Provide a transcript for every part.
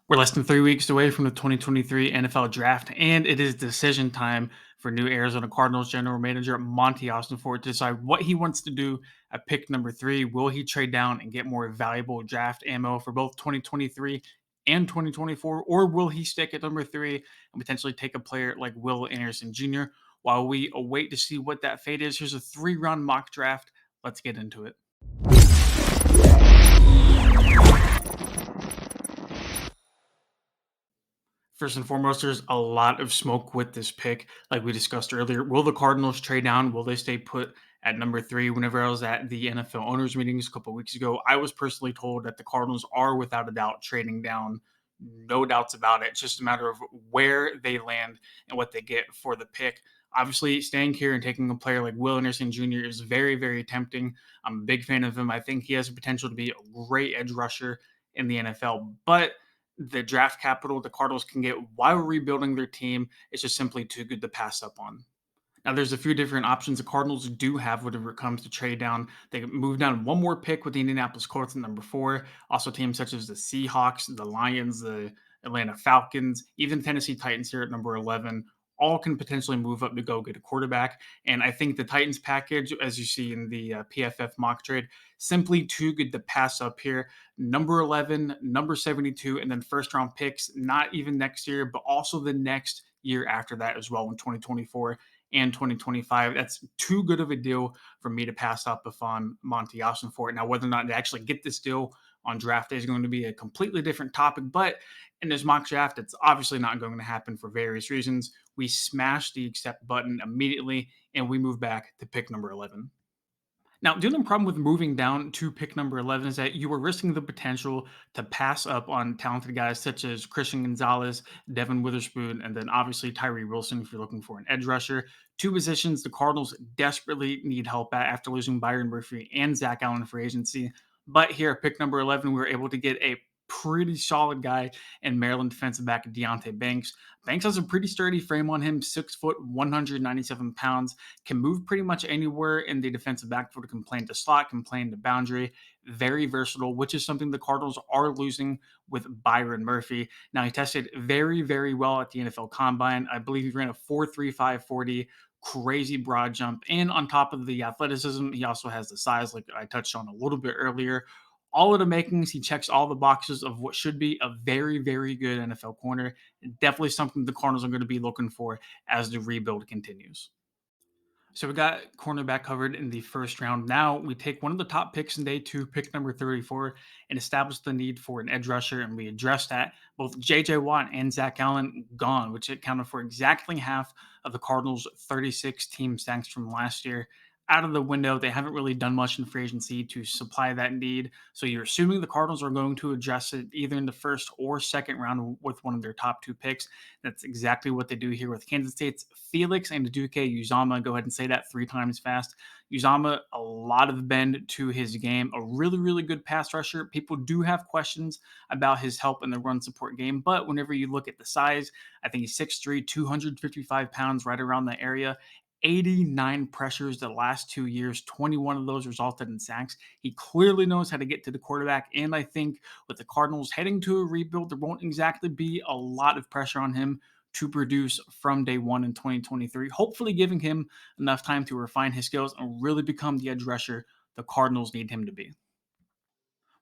We're less than 3 weeks away from the 2023 NFL Draft, and it is decision time for new Arizona Cardinals general manager Monty Austin to decide what he wants to do at pick number 3. Will he trade down and get more valuable draft ammo for both 2023 and 2024, or will he stick at number 3 and potentially take a player like Will Anderson Jr.? While we await to see what that fate is, here's a 3-round mock draft. Let's get into it. First and foremost, there's a lot of smoke with this pick. Like we discussed earlier, will the Cardinals trade down? Will they stay put at number 3? Whenever I was at the NFL owners meetings a couple of weeks ago, I was personally told that the Cardinals are without a doubt trading down. No doubts about it. It's just a matter of where they land and what they get for the pick. Obviously, staying here and taking a player like Will Anderson Jr. is very, very tempting. I'm a big fan of him. I think he has the potential to be a great edge rusher in the NFL. But the draft capital the Cardinals can get while rebuilding their team is just simply too good to pass up on. Now, there's a few different options the Cardinals do have whenever it comes to trade down. They can move down one more pick with the Indianapolis Colts at number 4. Also, teams such as the Seahawks, the Lions, the Atlanta Falcons, even Tennessee Titans here at number 11, all can potentially move up to go get a quarterback. And I think the Titans package, as you see in the PFF mock trade, simply too good to pass up here. Number 11, number 72, and then first round picks, not even next year, but also the next year after that as well in 2024 and 2025. That's too good of a deal for me to pass up upon Monty Austin for it. Now, whether or not they actually get this deal on draft day is going to be a completely different topic, but in this mock draft, it's obviously not going to happen for various reasons. We smash the accept button immediately and we move back to pick number 11. Now, the only problem with moving down to pick number 11 is that you are risking the potential to pass up on talented guys such as Christian Gonzalez, Devin Witherspoon, and then obviously Tyree Wilson if you're looking for an edge rusher. Two positions the Cardinals desperately need help at after losing Byron Murphy and Zach Allen for agency. But here at pick number 11, we were able to get a pretty solid guy in Maryland defensive back Deontay Banks. Banks has a pretty sturdy frame on him, 6 foot, 197 pounds, can move pretty much anywhere in the defensive backfield, can play into slot, can play into boundary. Very versatile, which is something the Cardinals are losing with Byron Murphy. Now, he tested very, very well at the NFL Combine. I believe he ran a 4.35 40, crazy broad jump. And on top of the athleticism, he also has the size, like I touched on a little bit earlier. All of the makings, he checks all the boxes of what should be a very, very good NFL corner. Definitely something the Cardinals are going to be looking for as the rebuild continues. So we got cornerback covered in the first round. Now we take one of the top picks in day 2, pick number 34, and establish the need for an edge rusher. And we address that. Both JJ Watt and Zach Allen gone, which accounted for exactly half of the Cardinals' 36 team sacks from last year. Out of the window, they haven't really done much in free agency to supply that need. So you're assuming the Cardinals are going to address it either in the first or second round with one of their top 2 picks. That's exactly what they do here with Kansas State's Felix and Duque Uzama. Go ahead and say that 3 times fast. Uzama, a lot of bend to his game, a really, really good pass rusher. People do have questions about his help in the run support game, but whenever you look at the size, I think he's 6'3, 255 pounds, right around the area. 89 pressures the last 2 years, 21 of those resulted in sacks. He clearly knows how to get to the quarterback. And I think with the Cardinals heading to a rebuild, there won't exactly be a lot of pressure on him to produce from day 1 in 2023, hopefully giving him enough time to refine his skills and really become the edge rusher the Cardinals need him to be.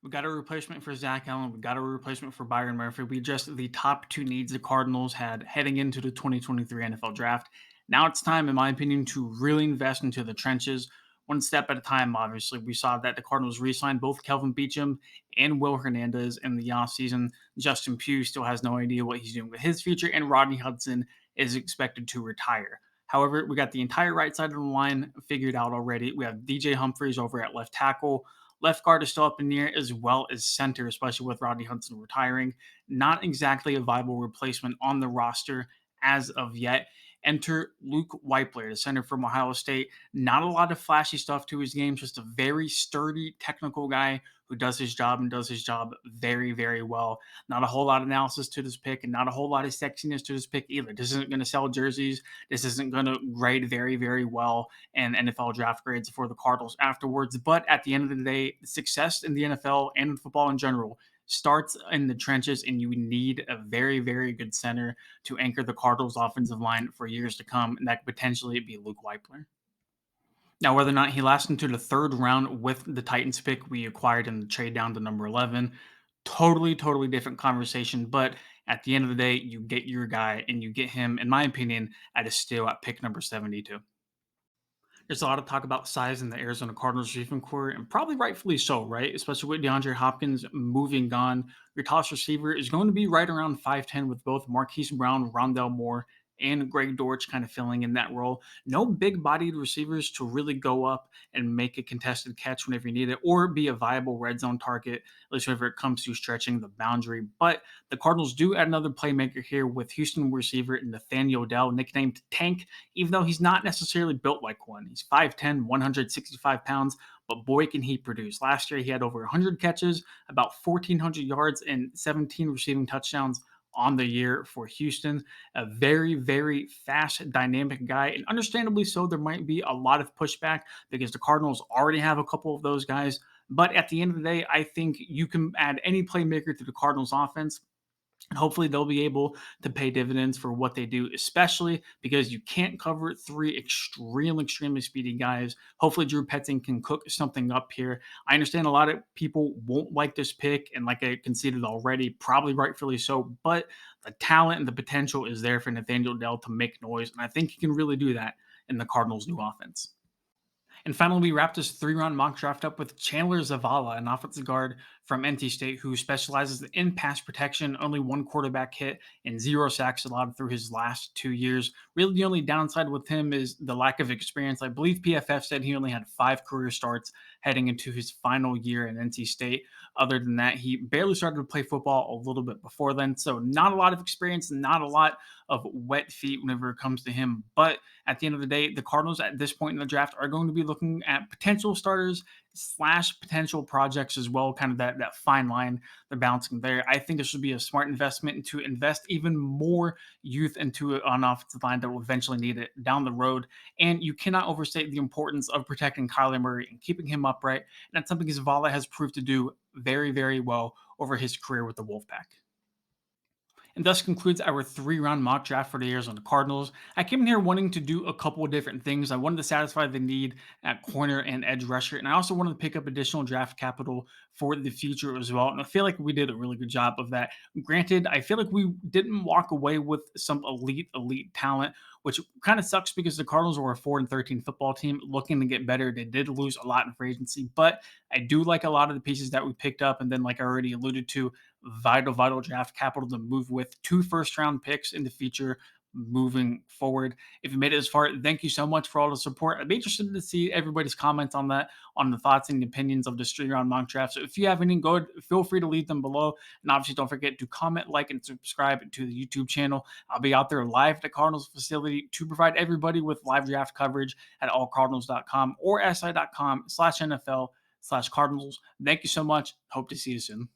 We got a replacement for Zach Allen. We got a replacement for Byron Murphy. We addressed the top 2 needs the Cardinals had heading into the 2023 NFL Draft. Now it's time, in my opinion, to really invest into the trenches, one step at a time. Obviously, we saw that the Cardinals re-signed both Kelvin Beachum and Will Hernandez in the offseason. Justin Pugh still has no idea what he's doing with his future, and Rodney Hudson is expected to retire. However, we got the entire right side of the line figured out already. We have DJ Humphries over at left tackle. Left guard is still up in the air, as well as center, especially with Rodney Hudson retiring. Not exactly a viable replacement on the roster as of yet. Enter Luke Weipler, the center from Ohio State. Not a lot of flashy stuff to his game, just a very sturdy technical guy who does his job and does his job very, very well. Not a whole lot of analysis to this pick and not a whole lot of sexiness to this pick either. This isn't going to sell jerseys. This isn't going to grade very, very well in NFL draft grades for the Cardinals afterwards. But at the end of the day, success in the NFL and in football in general starts in the trenches, and you need a very, very good center to anchor the Cardinals' offensive line for years to come, and that could potentially be Luke Weipler. Now, whether or not he lasts into the third round with the Titans pick we acquired in the trade down to number 11, totally, totally different conversation. But at the end of the day, you get your guy and you get him, in my opinion, at a steal at pick number 72. There's a lot of talk about size in the Arizona Cardinals receiving core, and probably rightfully so, right? Especially with DeAndre Hopkins moving on. Your top receiver is going to be right around 5'10 with both Marquise Brown, Rondell Moore, and Greg Dortch kind of filling in that role. No big bodied receivers to really go up and make a contested catch whenever you need it, or be a viable red zone target, at least whenever it comes to stretching the boundary. But the Cardinals do add another playmaker here with Houston receiver Nathaniel Dell, nicknamed Tank, even though he's not necessarily built like one. He's 5'10, 165 pounds, but boy, can he produce. Last year, he had over 100 catches, about 1,400 yards, and 17 receiving touchdowns on the year for Houston. A very, very fast, dynamic guy. And understandably so, there might be a lot of pushback because the Cardinals already have a couple of those guys. But at the end of the day, I think you can add any playmaker to the Cardinals offense, and hopefully they'll be able to pay dividends for what they do, especially because you can't cover three extremely, extremely speedy guys. Hopefully Drew Petzing can cook something up here. I understand a lot of people won't like this pick, and like I conceded already, probably rightfully so, but the talent and the potential is there for Nathaniel Dell to make noise, and I think he can really do that in the Cardinals' new offense. And finally, we wrapped this 3 round mock draft up with Chandler Zavala, an offensive guard from NC State who specializes in pass protection, only one quarterback hit, and 0 sacks allowed through his last 2 years. Really, the only downside with him is the lack of experience. I believe PFF said he only had 5 career starts heading into his final year in NC State. Other than that, he barely started to play football a little bit before then. So, not a lot of experience, not a lot of wet feet whenever it comes to him. But at the end of the day, the Cardinals at this point in the draft are going to be looking at potential starters slash potential projects as well, kind of that fine line they're balancing there. I think this would be a smart investment to invest even more youth into an offensive line that will eventually need it down the road. And you cannot overstate the importance of protecting Kyler Murray and keeping him upright. And that's something Zavala has proved to do very, very well over his career with the Wolfpack. And thus concludes our 3 round mock draft for the Arizona Cardinals. I came in here wanting to do a couple of different things. I wanted to satisfy the need at corner and edge rusher, and I also wanted to pick up additional draft capital for the future as well. And I feel like we did a really good job of that. Granted, I feel like we didn't walk away with some elite talent, which kind of sucks because the Cardinals were a 4-13 football team looking to get better. They did lose a lot in free agency, but I do like a lot of the pieces that we picked up. And then, like I already alluded to, vital draft capital to move with 2 first-round picks in the future moving forward. If you made it this far, thank you so much for all the support. I'd be interested to see everybody's comments on that, on the thoughts and opinions of this 3 round mock draft. So if you have any, go feel free to leave them below. And obviously, don't forget to comment, like, and subscribe to the YouTube channel. I'll be out there live at the Cardinals facility to provide everybody with live draft coverage at allcardinals.com or si.com/NFL/Cardinals. Thank you so much. Hope to see you soon.